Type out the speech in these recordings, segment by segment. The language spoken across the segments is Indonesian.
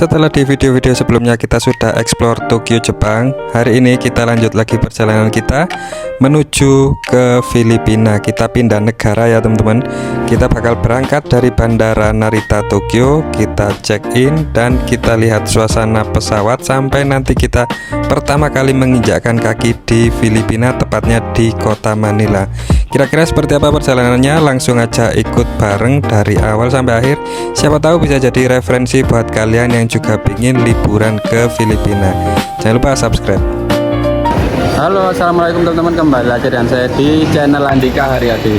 Setelah di video-video sebelumnya kita sudah explore Tokyo, Jepang, hari ini kita lanjut lagi perjalanan kita menuju ke Filipina. Kita pindah negara ya teman-teman. Kita bakal berangkat dari Bandara Narita Tokyo, kita check in dan kita lihat suasana pesawat sampai nanti kita pertama kali menginjakkan kaki di Filipina, tepatnya di kota Manila. Kira-kira seperti apa perjalanannya? Langsung aja ikut bareng dari awal sampai akhir. Siapa tahu bisa jadi referensi buat kalian yang juga ingin liburan ke Filipina. Jangan lupa subscribe. Halo, assalamualaikum teman-teman, kembali lagi dengan saya di channel Andika Haryadi.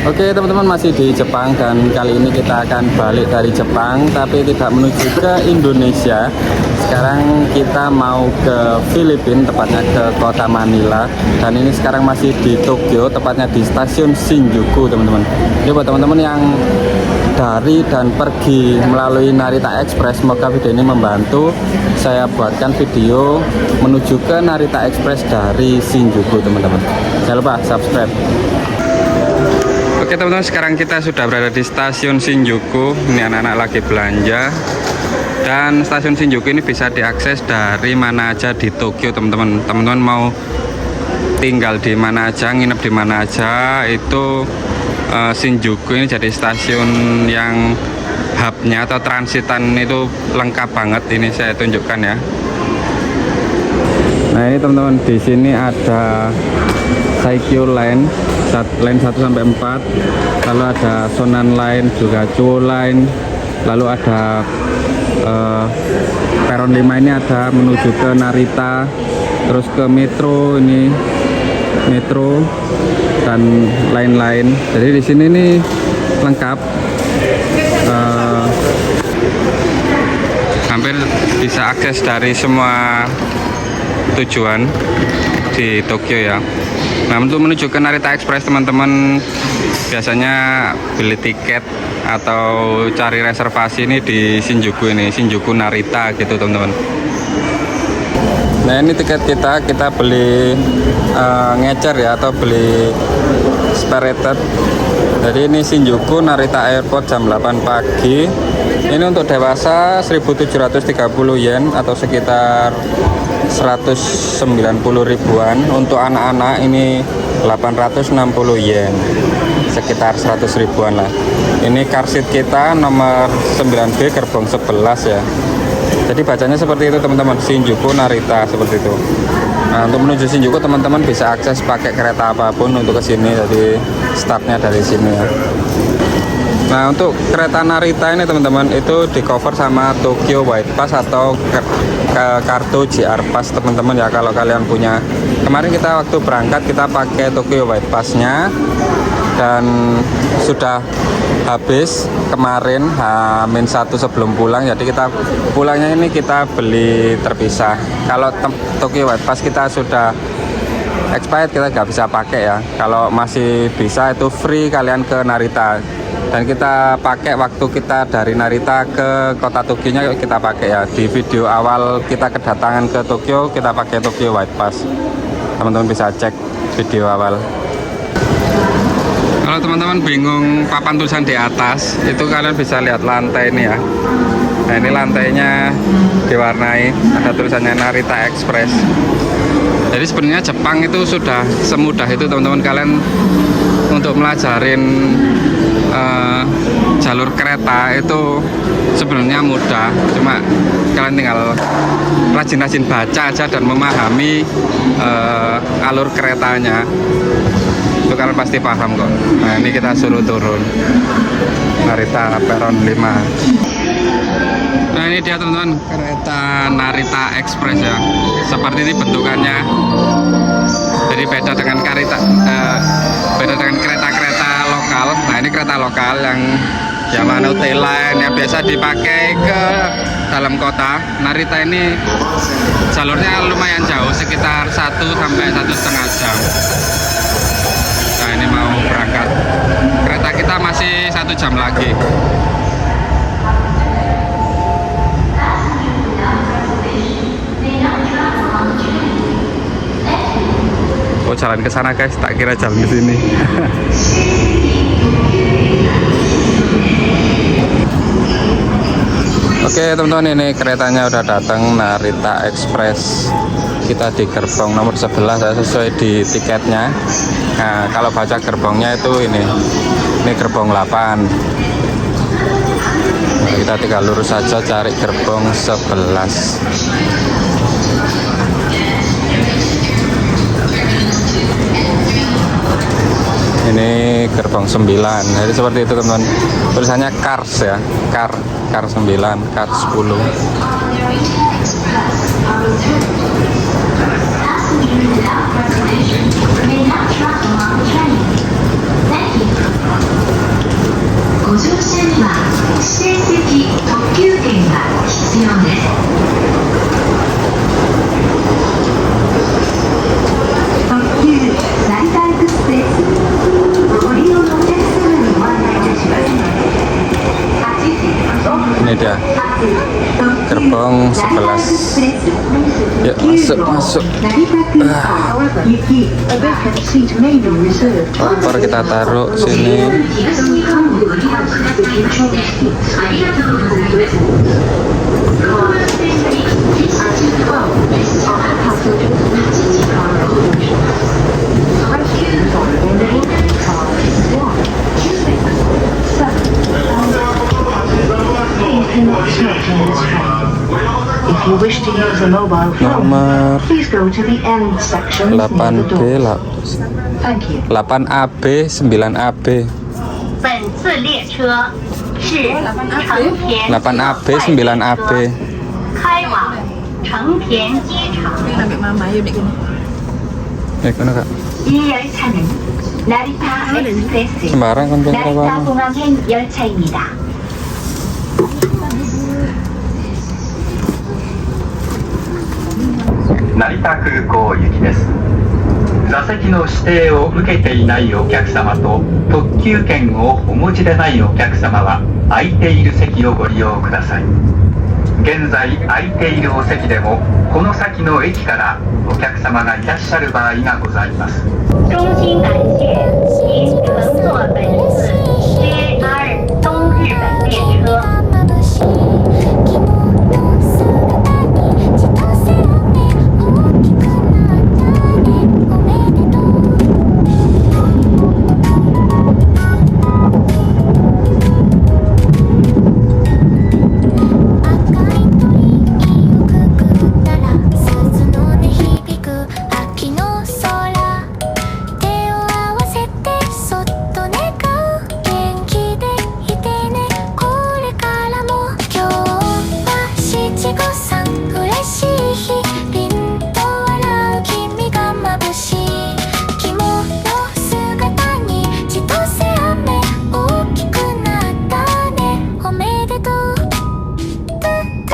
Oke teman-teman, masih di Jepang dan kali ini kita akan balik dari Jepang tapi tidak menuju ke Indonesia. Sekarang kita mau ke Filipina, tepatnya ke kota Manila, dan ini sekarang masih di Tokyo, tepatnya di stasiun Shinjuku teman-teman. Jadi buat teman-teman yang dari dan pergi melalui Narita Express, semoga video ini membantu saya buatkan video menuju ke Narita Express dari Shinjuku teman-teman. Jangan lupa subscribe. Oke teman-teman, sekarang kita sudah berada di stasiun Shinjuku. Ini anak-anak lagi belanja. Dan stasiun Shinjuku ini bisa diakses dari mana aja di Tokyo teman-teman. Teman-teman mau tinggal di mana aja, nginep di mana aja, itu Shinjuku ini jadi stasiun yang hubnya atau transitan itu lengkap banget. Ini saya tunjukkan ya. Nah ini teman-teman, di sini ada Saikyo Line 1 sampai 4, lalu ada Sonan Line, juga Chuo Line, lalu ada peron 5 ini ada menuju ke Narita, terus ke Metro, ini Metro dan lain-lain. Jadi di sini ini lengkap, hampir bisa akses dari semua tujuan di Tokyo ya. Nah untuk menuju ke Narita Express teman-teman biasanya beli tiket atau cari reservasi ini di Shinjuku ini, Shinjuku Narita gitu teman-teman. Nah ini tiket kita beli ngecer ya, atau beli separated. Jadi ini Shinjuku Narita Airport jam 8 pagi. Ini untuk dewasa 1.730 yen atau sekitar 190 ribuan. Untuk anak-anak ini 860 yen, sekitar 100 ribuan lah. Ini car seat kita nomor 9B gerbong 11 ya. Jadi bacanya seperti itu teman-teman, Shinjuku Narita seperti itu. Nah untuk menuju Shinjuku teman-teman bisa akses pakai kereta apapun untuk ke sini. Jadi startnya dari sini ya. Nah untuk kereta Narita ini teman-teman itu di cover sama Tokyo White Pass atau kartu JR Pass teman-teman ya, kalau kalian punya. Kemarin kita waktu berangkat kita pakai Tokyo White Pass-nya dan sudah habis kemarin H-1 sebelum pulang, jadi kita pulangnya ini kita beli terpisah. Kalau Tokyo White Pass kita sudah expired, kita nggak bisa pakai ya. Kalau masih bisa itu free kalian ke Narita, dan kita pakai waktu kita dari Narita ke kota Tokyo-nya kita pakai ya. Di video awal kita kedatangan ke Tokyo kita pakai Tokyo White Pass, teman-teman bisa cek video awal. Kalau teman-teman bingung papan tulisan di atas, itu kalian bisa lihat lantai ini ya. Nah ini lantainya diwarnai, ada tulisannya Narita Express. Jadi sebenarnya Jepang itu sudah semudah itu teman-teman, kalian untuk melajarin jalur kereta itu sebenarnya mudah, cuma kalian tinggal rajin-rajin baca aja dan memahami alur keretanya, itu kalian pasti paham kok. Nah ini kita suruh turun Narita peron 5. Nah ini dia teman-teman, kereta Narita Express ya, seperti ini bentukannya. Jadi beda dengan kereta-kereta lokal. Nah ini kereta lokal yang Yamanote Line yang biasa dipakai ke dalam kota. Narita ini jalurnya lumayan jauh, sekitar 1 sampai 1,5 jam. Nah ini mau berangkat, kereta kita masih 1 jam lagi. Oh, jalan ke sana guys, tak kira jalan ke sini. Oke teman-teman, ini keretanya udah datang, Narita Express. Kita di gerbong nomor 11 ya, sesuai di tiketnya. Nah, kalau baca gerbongnya itu ini gerbong 8. Nah, kita tinggal lurus saja cari gerbong 11. Ini gerbong 9. Jadi seperti itu teman-teman. Tulisannya Cars ya, Car 9, Car 10. Ini dia gerbong 11. Yuk masuk. Koper kita taruh sini. If you wish to use a mobile phone, Nomor please go to the end section near the 8B door. Thank you. 8AB 9AB 本次列车是成田 8AB 9AB 开往成田机场。 Ya kono Kak. 이 열차는 나리타 엑스프레스 Sembarang kan 나리타 kono. 공항행 열차입니다. 成田空港行きです。座席の指定を受けていないお客様と特急券をお持ちでないお客様は空いている席をご利用ください。現在空いているお席でもこの先の駅からお客様がいらっしゃる場合がございます。衷心感谢您乘坐本次 JR 东日本列车。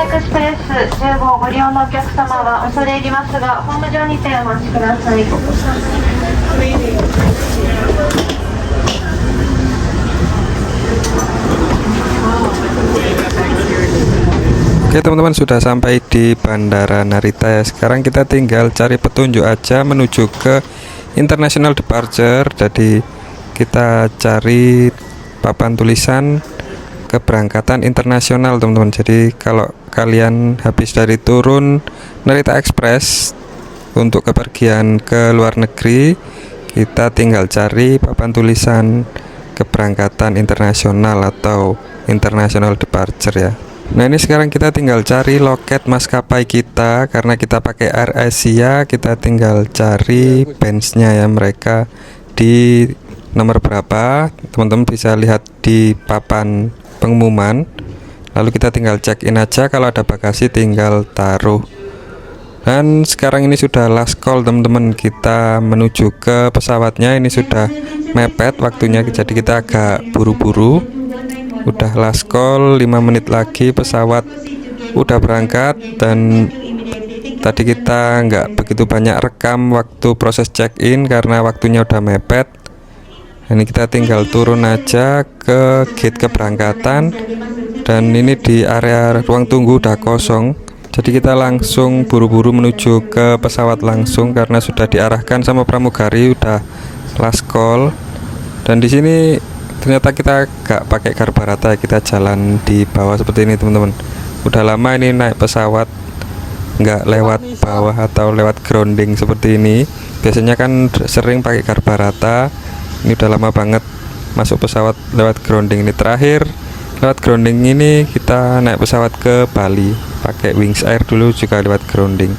エクスプレス15をご利用のお客様は恐れ入りますが、ホーム上にてお待ちください。 Oke teman-teman, sudah sampai di Bandara Narita ya. Sekarang kita tinggal cari petunjuk aja menuju ke International Departure. Jadi kita cari papan tulisan keberangkatan internasional teman-teman. Jadi kalau kalian habis dari turun Narita Express untuk kepergian ke luar negeri, kita tinggal cari papan tulisan keberangkatan internasional atau International Departure ya. Nah ini sekarang kita tinggal cari loket maskapai kita, karena kita pakai Air Asia. Kita tinggal cari benchnya ya, mereka di nomor berapa. Teman-teman bisa lihat di papan pengumuman. Lalu kita tinggal check in aja, kalau ada bagasi tinggal taruh. Dan sekarang ini sudah last call teman-teman, kita menuju ke pesawatnya. Ini sudah mepet waktunya, jadi kita agak buru-buru. Udah last call, 5 menit lagi pesawat udah berangkat. Dan tadi kita nggak begitu banyak rekam waktu proses check-in karena waktunya udah mepet. Ini kita tinggal turun aja ke gate keberangkatan. Dan ini di area ruang tunggu udah kosong. Jadi kita langsung buru-buru menuju ke pesawat langsung karena sudah diarahkan sama pramugari, udah last call. Dan di sini ternyata kita gak pakai karbarata, kita jalan di bawah seperti ini teman-teman. Udah lama ini naik pesawat nggak lewat bawah atau lewat grounding seperti ini. Biasanya kan sering pakai karbarata. Ini udah lama banget masuk pesawat lewat grounding. Ini terakhir lewat grounding ini kita naik pesawat ke Bali pakai Wings Air, dulu juga lewat grounding.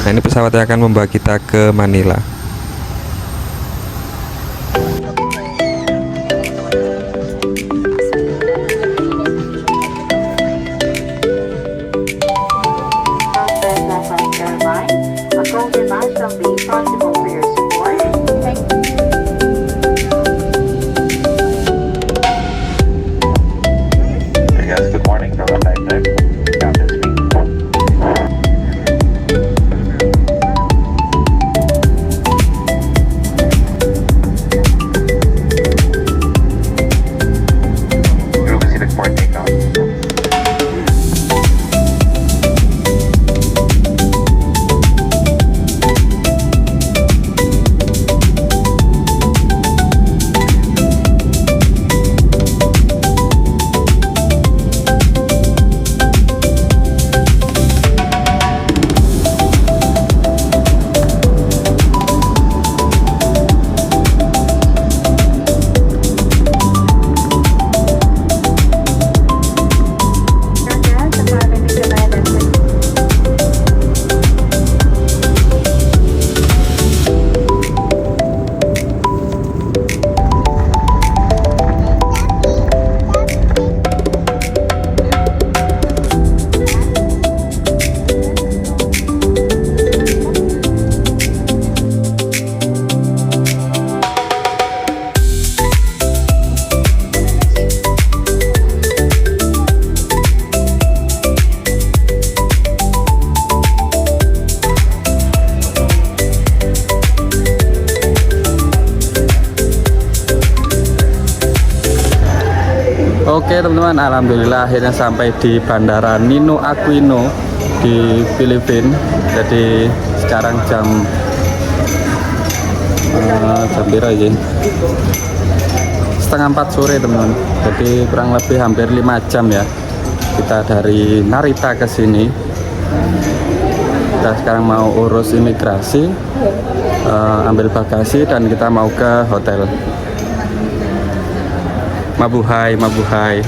Nah ini pesawat yang akan membawa kita ke Manila. Good morning, November 5, Captain speaking. You'll proceed for takeoff. Oke teman-teman, alhamdulillah akhirnya sampai di Bandara Ninoy Aquino di Filipina. Jadi sekarang jam berapa ya? Setengah 4 sore teman-teman. Jadi kurang lebih hampir 5 jam ya kita dari Narita ke sini. Kita sekarang mau urus imigrasi, ambil bagasi, dan kita mau ke hotel. Mabuhay, mabuhay.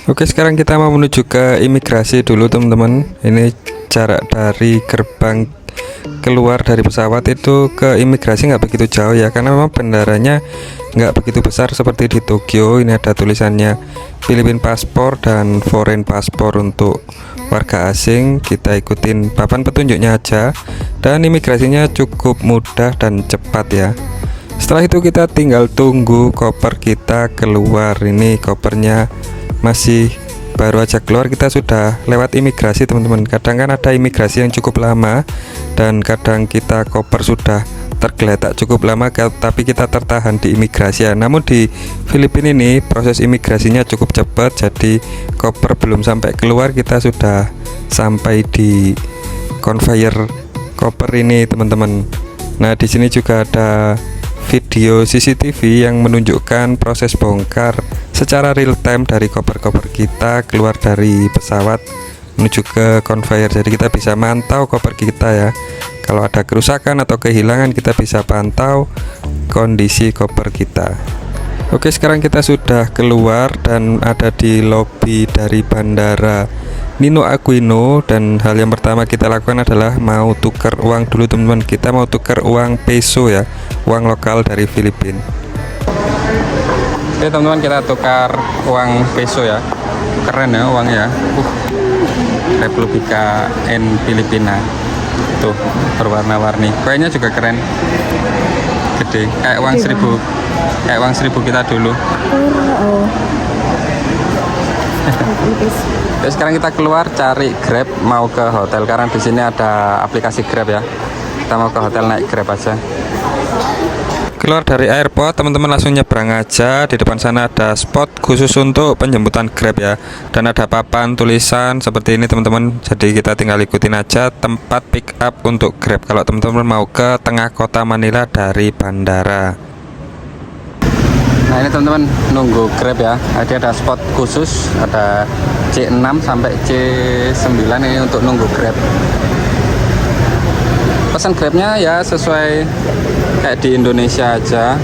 Oke, sekarang kita mau menuju ke imigrasi dulu teman-teman. Ini jarak dari gerbang keluar dari pesawat itu ke imigrasi nggak begitu jauh ya, karena memang bandaranya nggak begitu besar seperti di Tokyo. Ini ada tulisannya Philippine Passport dan Foreign Passport untuk warga asing. Kita ikutin papan petunjuknya aja, dan imigrasinya cukup mudah dan cepat ya. Setelah itu kita tinggal tunggu koper kita keluar. Ini kopernya masih baru aja keluar, kita sudah lewat imigrasi teman-teman. Kadang kan ada imigrasi yang cukup lama, dan kadang kita koper sudah tergeletak cukup lama tapi kita tertahan di imigrasi ya. Namun di Filipina ini proses imigrasinya cukup cepat, jadi koper belum sampai keluar kita sudah sampai di conveyor koper ini teman-teman. Nah di sini juga ada video CCTV yang menunjukkan proses bongkar secara real time dari koper-koper kita keluar dari pesawat menuju ke conveyor. Jadi kita bisa mantau koper kita ya. Kalau ada kerusakan atau kehilangan kita bisa pantau kondisi koper kita. Oke, sekarang kita sudah keluar dan ada di lobi dari Bandara Ninoy Aquino, dan hal yang pertama kita lakukan adalah mau tukar uang dulu teman-teman. Kita mau tukar uang peso ya, uang lokal dari Filipina. Oke teman-teman, kita tukar uang peso ya. Keren ya uangnya. Republika N Filipina. Tuh, berwarna-warni. Kayaknya juga keren. Gede, kayak uang 1000. Kayak uang 1000 kita dulu. Ya, sekarang kita keluar cari Grab mau ke hotel, karena di sini ada aplikasi Grab ya. Kita mau ke hotel naik Grab aja. Keluar dari airport, teman-teman langsung nyebrang aja. Di depan sana ada spot khusus untuk penjemputan Grab ya. Dan ada papan tulisan seperti ini teman-teman. Jadi kita tinggal ikutin aja tempat pick up untuk Grab kalau teman-teman mau ke tengah kota Manila dari bandara. Nah ini teman-teman nunggu Grab ya. Ada spot khusus, ada C6 sampai C9 ini untuk nunggu Grab. Pesan Grabnya ya sesuai kayak di Indonesia aja.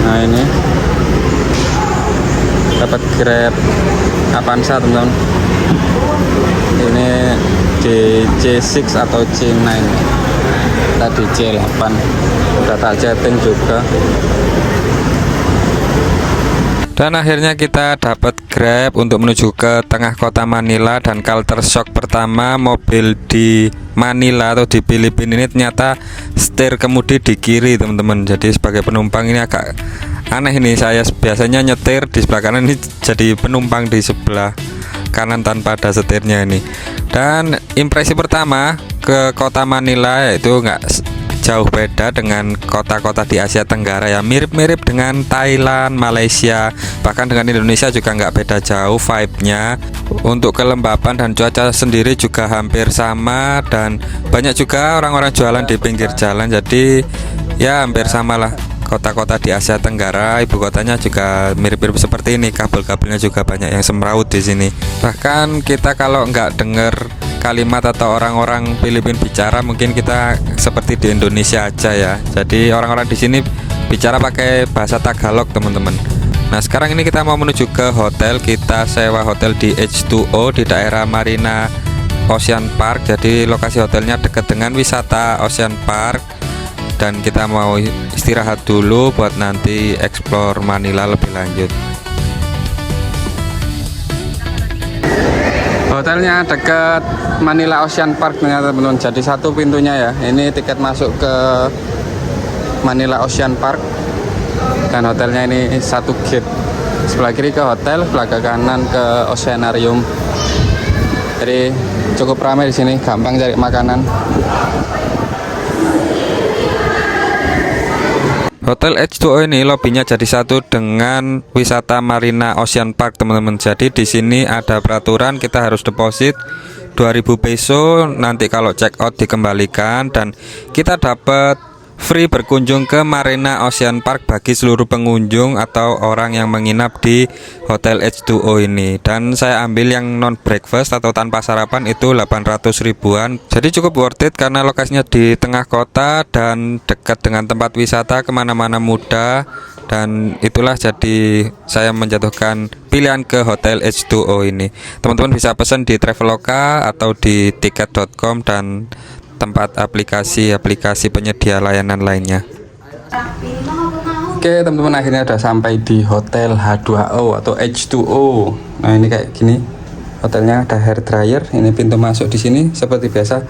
Nah ini dapat Grab Avanza teman-teman. Ini di C6 atau C9, tadi C8 udah tak chatting juga. Dan akhirnya kita dapat Grab untuk menuju ke tengah kota Manila. Dan culture shock pertama, mobil di Manila atau di Filipina ini ternyata setir kemudi di kiri teman-teman. Jadi sebagai penumpang ini agak aneh ini. Saya biasanya nyetir di sebelah kanan, ini jadi penumpang di sebelah kanan tanpa ada setirnya ini. Dan impresi pertama ke kota Manila yaitu nggak jauh beda dengan kota-kota di Asia Tenggara ya, mirip-mirip dengan Thailand, Malaysia, bahkan dengan Indonesia juga nggak beda jauh vibe-nya. Untuk kelembapan dan cuaca sendiri juga hampir sama, dan banyak juga orang-orang jualan di pinggir jalan. Jadi ya hampir sama lah kota-kota di Asia Tenggara. Ibu kotanya juga mirip-mirip seperti ini, kabel-kabelnya juga banyak yang semrawut di sini. Bahkan kita kalau nggak dengar kalimat atau orang-orang Filipina bicara, mungkin kita seperti di Indonesia aja ya. Jadi orang-orang di sini bicara pakai bahasa Tagalog teman-teman. Nah sekarang ini kita mau menuju ke hotel. Kita sewa hotel di H2O di daerah Marina Ocean Park. Jadi lokasi hotelnya dekat dengan wisata Ocean Park. Dan kita mau istirahat dulu buat nanti explore Manila lebih lanjut. Hotelnya dekat Manila Ocean Park ternyata teman-teman. Jadi satu pintunya ya. Ini tiket masuk ke Manila Ocean Park. Dan hotelnya ini satu gate. Sebelah kiri ke hotel, sebelah ke kanan ke Oceanarium. Jadi cukup ramai di sini, gampang cari makanan. Hotel H2O ini lobbynya jadi satu dengan wisata Marina Ocean Park teman-teman. Jadi di sini ada peraturan kita harus deposit 2.000 peso, nanti kalau check out dikembalikan, dan kita dapat free berkunjung ke Marina Ocean Park bagi seluruh pengunjung atau orang yang menginap di Hotel H2O ini. Dan saya ambil yang non breakfast atau tanpa sarapan itu 800 ribuan. Jadi cukup worth it karena lokasinya di tengah kota dan dekat dengan tempat wisata, kemana-mana mudah. Dan itulah jadi saya menjatuhkan pilihan ke Hotel H2O ini. Teman-teman bisa pesan di Traveloka atau di tiket.com dan tempat aplikasi penyedia layanan lainnya. Oke teman-teman, akhirnya udah sampai di Hotel H2O atau H2O. Nah ini kayak gini hotelnya, ada hair dryer. Ini pintu masuk di sini seperti biasa,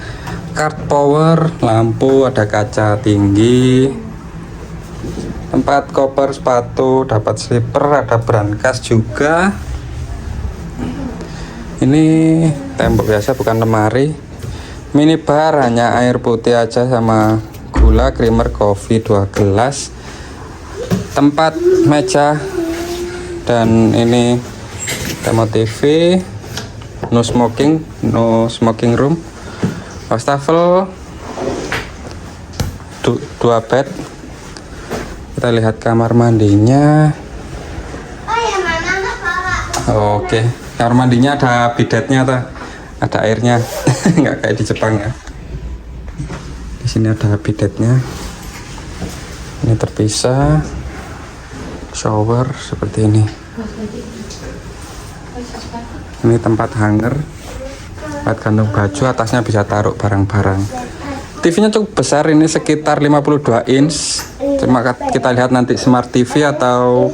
card power, lampu, ada kaca tinggi, tempat koper, sepatu, dapat slipper, ada brankas juga. Ini tembok biasa bukan lemari. Minibar hanya air putih aja sama gula, creamer, kopi 2 gelas. Tempat meja, dan ini remote TV, no smoking room, wastafel, 2 bed. Kita lihat kamar mandinya. Oke, kamar mandinya ada bidetnya tuh, ada airnya. Nggak kayak di Jepang ya. Di sini ada bidetnya. Ini terpisah. Shower seperti ini. Ini tempat hanger, tempat gantung baju, atasnya bisa taruh barang-barang. TV-nya cukup besar, ini sekitar 52 inch. Cuma kita lihat nanti smart TV atau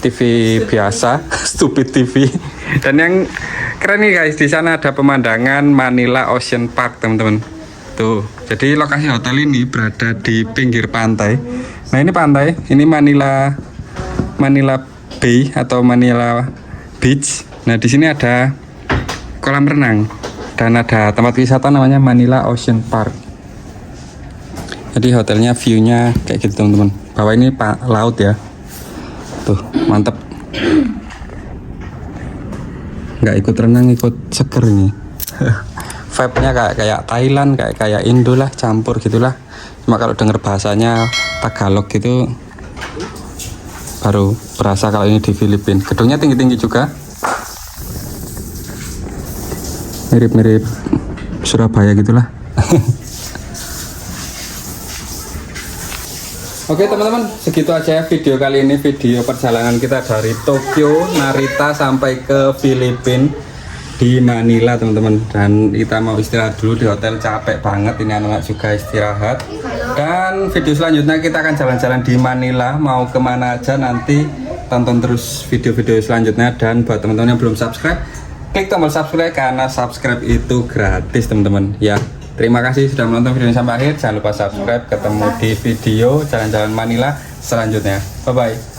TV biasa, stupid TV. Dan yang keren nih guys, di sana ada pemandangan Manila Ocean Park teman-teman. Tuh, jadi lokasi hotel ini berada di pinggir pantai. Nah ini pantai, ini Manila Bay atau Manila Beach. Nah di sini ada kolam renang Dan ada tempat wisata namanya Manila Ocean Park. Jadi hotelnya view-nya kayak gitu teman-teman. Bawah ini laut ya. Tuh, mantep. Nggak ikut renang, ikut seger ini. Vibe-nya kayak Thailand, kayak Indo lah, campur gitulah. Cuma kalau denger bahasanya Tagalog gitu baru berasa kalau ini di Filipina. Gedungnya tinggi-tinggi juga. Mirip-mirip Surabaya gitulah. Oke teman-teman, segitu aja video kali ini, video perjalanan kita dari Tokyo, Narita sampai ke Filipina di Manila teman-teman. Dan kita mau istirahat dulu di hotel, capek banget ini, anak-anak juga istirahat. Dan video selanjutnya kita akan jalan-jalan di Manila, mau kemana aja nanti tonton terus video-video selanjutnya. Dan buat teman-teman yang belum subscribe, klik tombol subscribe karena subscribe itu gratis teman-teman ya. Terima kasih sudah menonton video ini sampai akhir. Jangan lupa subscribe. Ketemu di video jalan-jalan Manila selanjutnya. Bye bye.